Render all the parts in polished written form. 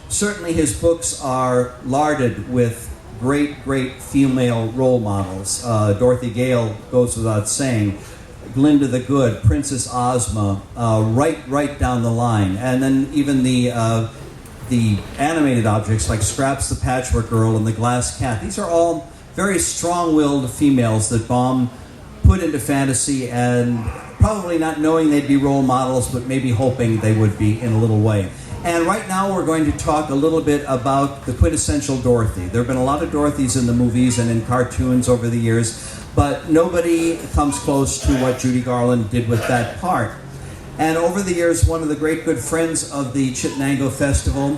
Certainly his books are larded with great female role models. Dorothy Gale goes without saying. Glinda the Good, Princess Ozma, right down the line. And then even the animated objects like Scraps the Patchwork Girl and the Glass Cat. These are all very strong-willed females that Baum put into fantasy, and probably not knowing they'd be role models, but maybe hoping they would be in a little way. And right now we're going to talk a little bit about the quintessential Dorothy. There have been a lot of Dorothys in the movies and in cartoons over the years, but nobody comes close to what Judy Garland did with that part. And over the years, one of the great good friends of the Chittenango Festival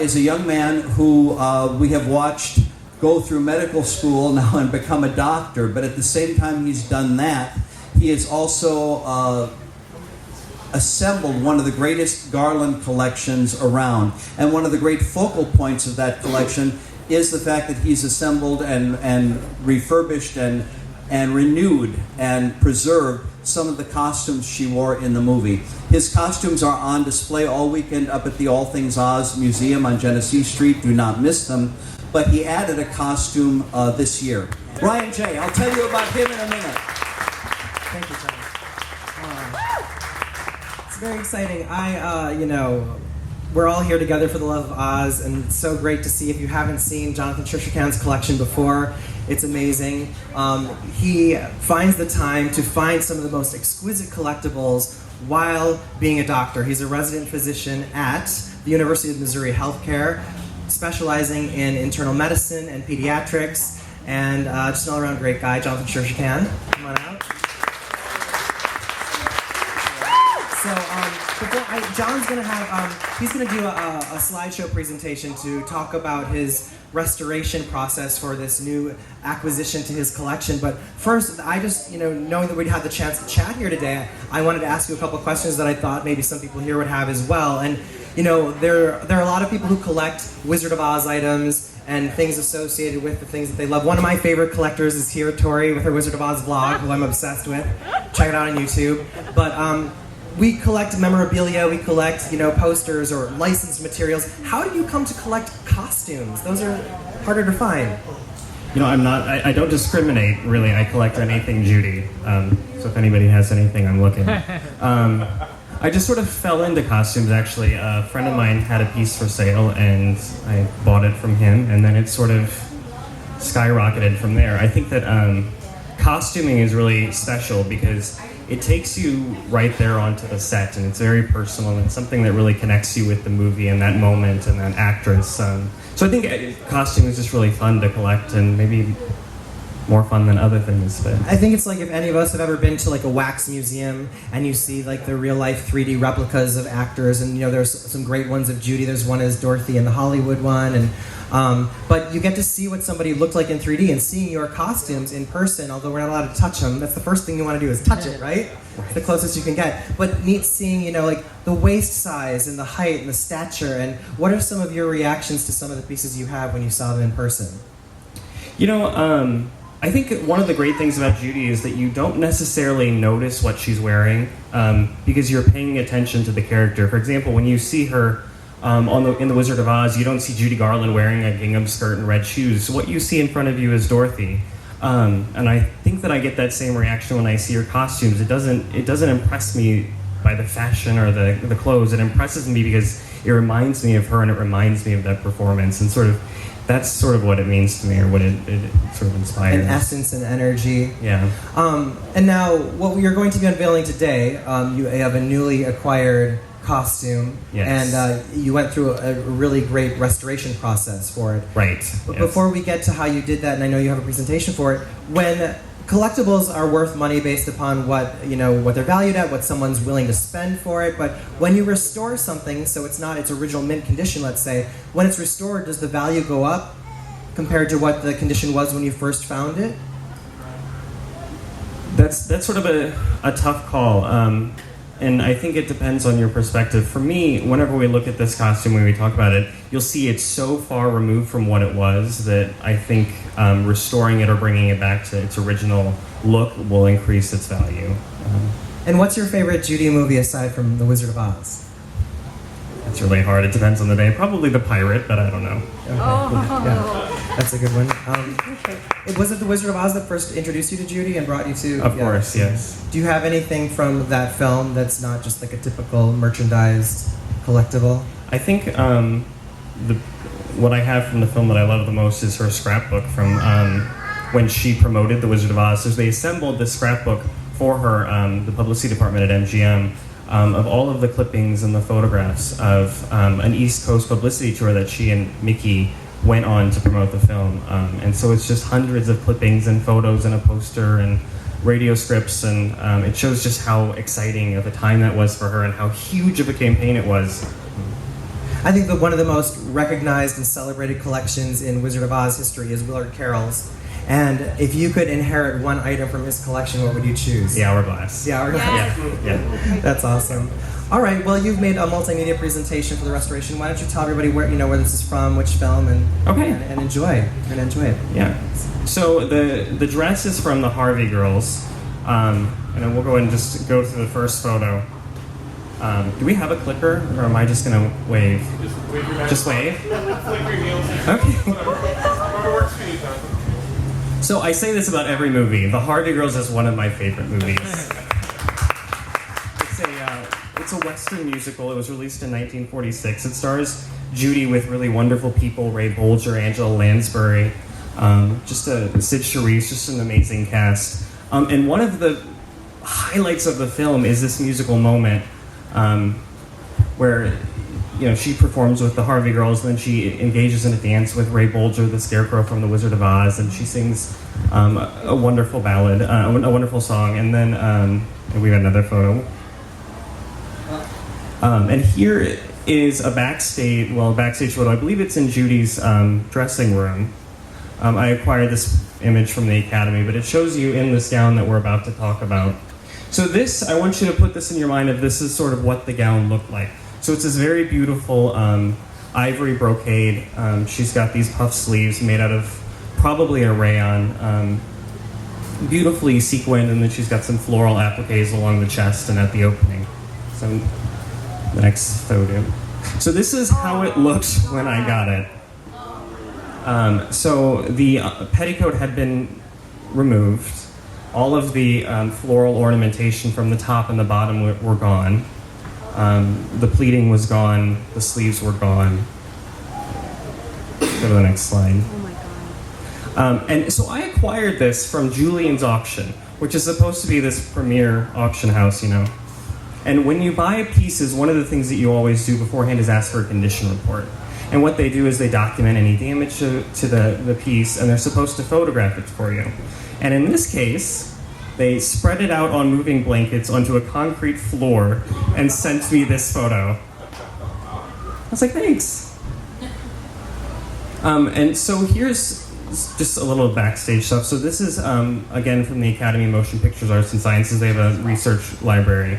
is a young man who we have watched go through medical school now and become a doctor, but at the same time he's done that, he has also assembled one of the greatest Garland collections around. And one of the great focal points of that collection is the fact that he's assembled and refurbished and renewed and preserved some of the costumes she wore in the movie. His costumes are on display all weekend up at the All Things Oz Museum on Genesee Street. Do not miss them. But he added a costume this year. Ryan J., I'll tell you about him in a minute. Thank you, John. It's very exciting. We're all here together for the love of Oz, and it's so great to see. If you haven't seen Jonathan Sureshecan's collection before, it's amazing. He finds the time to find some of the most exquisite collectibles while being a doctor. He's a resident physician at the University of Missouri Healthcare, specializing in internal medicine and pediatrics, and just an all-around great guy, Jonathan Sureshecan. Come on out. John's going to have, he's going to do a slideshow presentation to talk about his restoration process for this new acquisition to his collection. But first, I just, knowing that we'd have the chance to chat here today, I wanted to ask you a couple questions that I thought maybe some people here would have as well. And, there are a lot of people who collect Wizard of Oz items and things associated with the things that they love. One of my favorite collectors is here, Tori, with her Wizard of Oz vlog, who I'm obsessed with. Check it out on YouTube. But, we collect memorabilia, we collect, posters or licensed materials. How do you come to collect costumes? Those are harder to find. I don't discriminate, really. I collect anything Judy. So if anybody has anything, I'm looking. I just sort of fell into costumes, actually. A friend of mine had a piece for sale, and I bought it from him, and then it sort of skyrocketed from there. I think that costuming is really special because it takes you right there onto the set, and it's very personal and something that really connects you with the movie and that moment and that actress. So I think costume is just really fun to collect, and maybe more fun than other things. But I think it's like if any of us have ever been to like a wax museum and you see like the real life 3D replicas of actors, and there's some great ones of Judy. There's one as Dorothy in the Hollywood one, and but you get to see what somebody looked like in 3D, and seeing your costumes in person, although we're not allowed to touch them, that's the first thing you want to do is touch it, right? It's the closest you can get. But neat seeing, like the waist size and the height and the stature, and what are some of your reactions to some of the pieces you have when you saw them in person? I think one of the great things about Judy is that you don't necessarily notice what she's wearing because you're paying attention to the character. For example, when you see her in The Wizard of Oz, you don't see Judy Garland wearing a gingham skirt and red shoes. So what you see in front of you is Dorothy. And I think that I get that same reaction when I see her costumes. It doesn't impress me by the fashion or the clothes. It impresses me because it reminds me of her, and it reminds me of that performance, and that's sort of what it means to me, or what it sort of inspires. An essence and energy. Yeah. And now, what you're going to be unveiling today, you have a newly acquired costume. Yes. And you went through a really great restoration process for it. Right. But yes. Before we get to how you did that, and I know you have a presentation for it, when collectibles are worth money based upon what they're valued at, what someone's willing to spend for it, but when you restore something, so it's not its original mint condition, let's say, when it's restored, does the value go up compared to what the condition was when you first found it? That's sort of a tough call, and I think it depends on your perspective. For me, whenever we look at this costume, when we talk about it, you'll see it's so far removed from what it was that I think restoring it or bringing it back to its original look will increase its value. And what's your favorite Judy movie aside from The Wizard of Oz? It's really hard. It depends on the day. Probably the pirate, but I don't know. Okay. Yeah, that's a good one. Was it The Wizard of Oz that first introduced you to Judy and brought you to? Of course, yes. Do you have anything from that film that's not just like a typical merchandised collectible? I think what I have from the film that I love the most is her scrapbook from when she promoted The Wizard of Oz. So they assembled this scrapbook for her, the publicity department at MGM, of all of the clippings and the photographs of an East Coast publicity tour that she and Mickey went on to promote the film. And so it's just hundreds of clippings and photos and a poster and radio scripts, and it shows just how exciting of a time that was for her and how huge of a campaign it was. I think that one of the most recognized and celebrated collections in Wizard of Oz history is Willard Carroll's. And if you could inherit one item from his collection, what would you choose? The hourglass. The hourglass? Yeah. That's awesome. All right, well, you've made a multimedia presentation for the restoration. Why don't you tell everybody where this is from, which film, and enjoy it. Yeah. So the dress is from the Harvey Girls, and then we'll go ahead and just go through the first photo. Do we have a clicker, or am I just gonna wave? Just wave. Okay. So I say this about every movie. The Harvey Girls is one of my favorite movies. It's a Western musical. It was released in 1946. It stars Judy with really wonderful people: Ray Bolger, Angela Lansbury, Sid Charisse, just an amazing cast. And one of the highlights of the film is this musical moment where she performs with the Harvey Girls, and then she engages in a dance with Ray Bolger, the Scarecrow from The Wizard of Oz, and she sings a wonderful ballad, a wonderful song, and then we have another photo. And here is a backstage photo. I believe it's in Judy's dressing room. I acquired this image from the Academy, but it shows you in this gown that we're about to talk about. So this, I want you to put this in your mind, this is sort of what the gown looked like. So it's this very beautiful ivory brocade. She's got these puff sleeves made out of probably a rayon, beautifully sequined, and then she's got some floral appliques along the chest and at the opening. So the next photo. So this is how it looked when I got it. So the petticoat had been removed. All of the floral ornamentation from the top and the bottom were gone. The pleating was gone. The sleeves were gone. Go to the next slide. Oh my God. And so I acquired this from Julian's Auction, which is supposed to be this premier auction house, And when you buy pieces, one of the things that you always do beforehand is ask for a condition report. And what they do is they document any damage to the piece, and they're supposed to photograph it for you. And in this case, they spread it out on moving blankets onto a concrete floor and sent me this photo. I was like, thanks. And so here's just a little backstage stuff. So this is, again, from the Academy of Motion Pictures Arts and Sciences. They have a research library.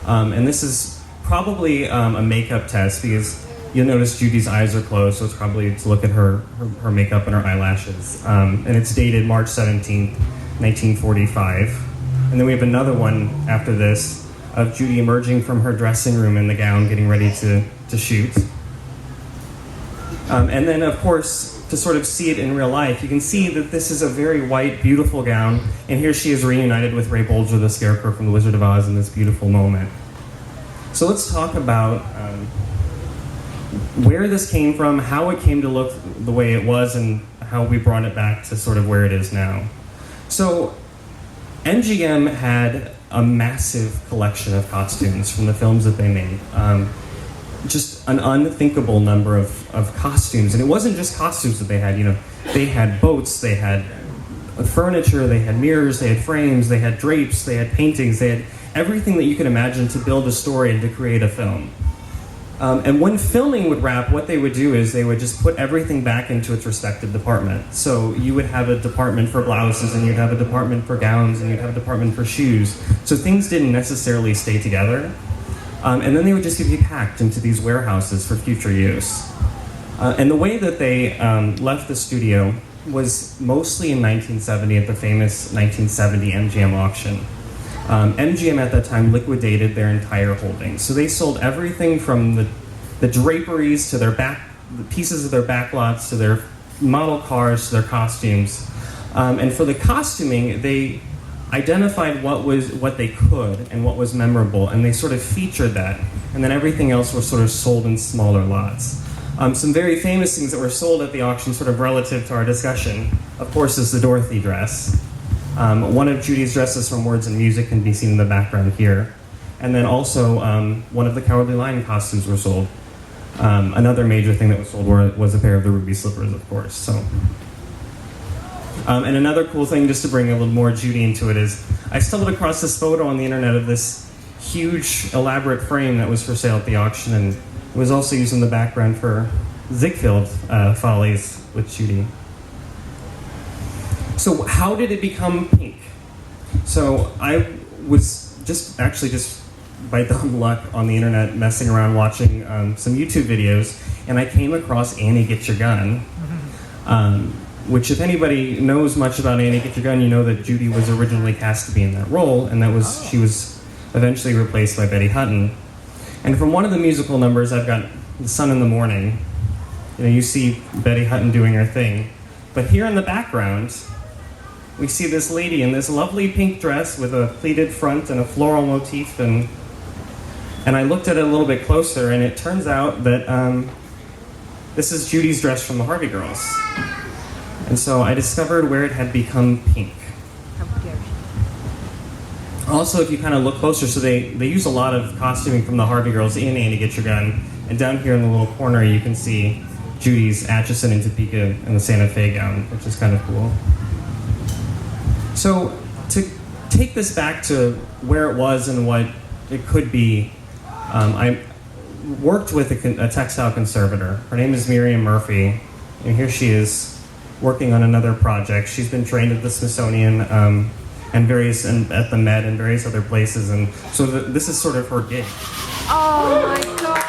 And this is probably a makeup test, because you'll notice Judy's eyes are closed, so it's probably to look at her makeup and her eyelashes. And it's dated March 17th, 1945. And then we have another one after this of Judy emerging from her dressing room in the gown, getting ready to shoot. And then, of course, to sort of see it in real life, you can see that this is a very white, beautiful gown, and here she is reunited with Ray Bolger, the Scarecrow from The Wizard of Oz, in this beautiful moment. So let's talk about where this came from, how it came to look the way it was, and how we brought it back to sort of where it is now. So MGM had a massive collection of costumes from the films that they made. Just an unthinkable number of costumes. And it wasn't just costumes that they had, they had boats, they had furniture, they had mirrors, they had frames, they had drapes, they had paintings, they had everything that you could imagine to build a story and to create a film. And when filming would wrap, what they would do is they would just put everything back into its respective department. So you would have a department for blouses, and you'd have a department for gowns, and you'd have a department for shoes. So things didn't necessarily stay together. And then they would just be packed into these warehouses for future use. And the way that they left the studio was mostly in 1970 at the famous 1970 MGM auction. MGM at that time liquidated their entire holdings. So they sold everything from the the draperies to their the pieces of their backlots to their model cars to their costumes. And for the costuming, they identified what they could and what was memorable, and they sort of featured that. And then everything else was sort of sold in smaller lots. Some very famous things that were sold at the auction, sort of relative to our discussion, of course, is the Dorothy dress. One of Judy's dresses from Words and Music can be seen in the background here. And then also, one of the Cowardly Lion costumes were sold. Another major thing that was sold was a pair of the ruby slippers, of course. So, and another cool thing, just to bring a little more Judy into it, is I stumbled across this photo on the internet of this huge, elaborate frame that was for sale at the auction, and it was also used in the background for Ziegfeld Follies with Judy. So how did it become pink? So I was just by dumb luck on the internet messing around watching some YouTube videos, and I came across Annie Get Your Gun, which if anybody knows much about Annie Get Your Gun, you know that Judy was originally cast to be in that role, and she was eventually replaced by Betty Hutton. And from one of the musical numbers, I've got The Sun in the Morning. You see Betty Hutton doing her thing. But here in the background, we see this lady in this lovely pink dress with a pleated front and a floral motif, and I looked at it a little bit closer, and it turns out that this is Judy's dress from the Harvey Girls. And so I discovered where it had become pink. Also, if you kind of look closer, so they use a lot of costuming from the Harvey Girls in Annie Get Your Gun, and down here in the little corner you can see Judy's Atchison and Topeka in the Santa Fe gown, which is kind of cool. So to take this back to where it was and what it could be, I worked with a textile conservator. Her name is Miriam Murphy, and here she is working on another project. She's been trained at the Smithsonian and at the Met and various other places, and so this is sort of her gig. Oh my God.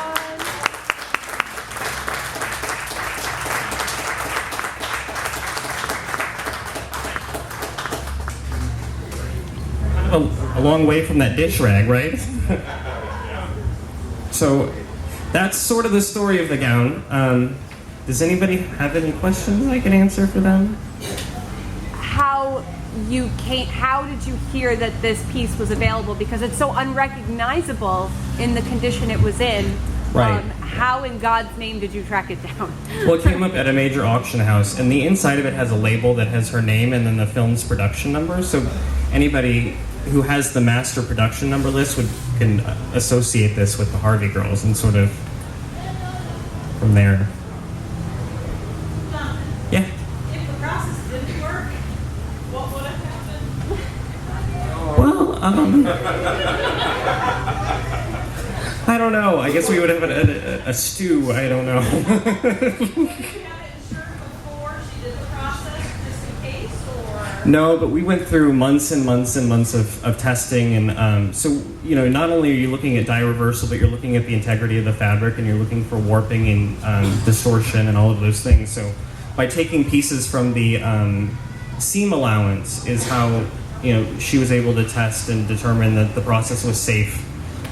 A long way from that dish rag, right? So that's sort of the story of the gown. Does anybody have any questions I can answer for them? How did you hear that this piece was available? Because it's so unrecognizable in the condition it was in. Right. How in God's name did you track it down? Well, it came up at a major auction house, and the inside of it has a label that has her name and then the film's production number. So anybody who has the master production number list can associate this with the Harvey Girls and sort of from there. Yeah. If the process didn't work, what would have happened? Well, I don't know. I guess we would have a stew. I don't know. Did you have it insured before she did the process, just in case, or? No, but we went through months and months and months of testing, and so not only are you looking at dye reversal, but you're looking at the integrity of the fabric, and you're looking for warping and distortion and all of those things. So by taking pieces from the seam allowance is how she was able to test and determine that the process was safe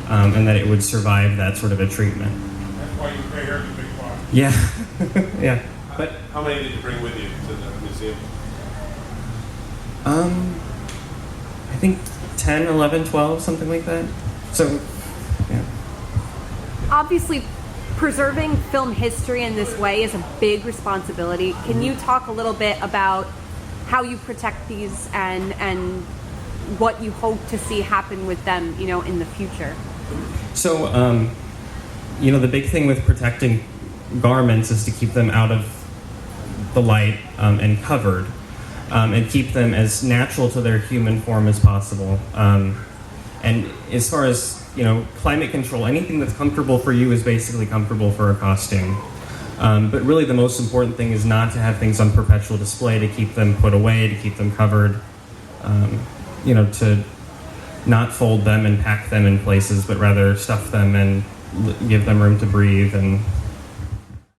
and that it would survive that sort of a treatment. That's why you pay her the big bucks. Yeah, yeah. But How many did you bring with you to the museum? I think 10, 11, 12, something like that. So, yeah. Obviously, preserving film history in this way is a big responsibility. Can you talk a little bit about how you protect these and what you hope to see happen with them, in the future? So, the big thing with protecting garments is to keep them out of the light and covered, and keep them as natural to their human form as possible. And as far as climate control, anything that's comfortable for you is basically comfortable for a costume. But really, the most important thing is not to have things on perpetual display, to keep them put away, to keep them covered. To not fold them and pack them in places, but rather stuff them and give them room to breathe and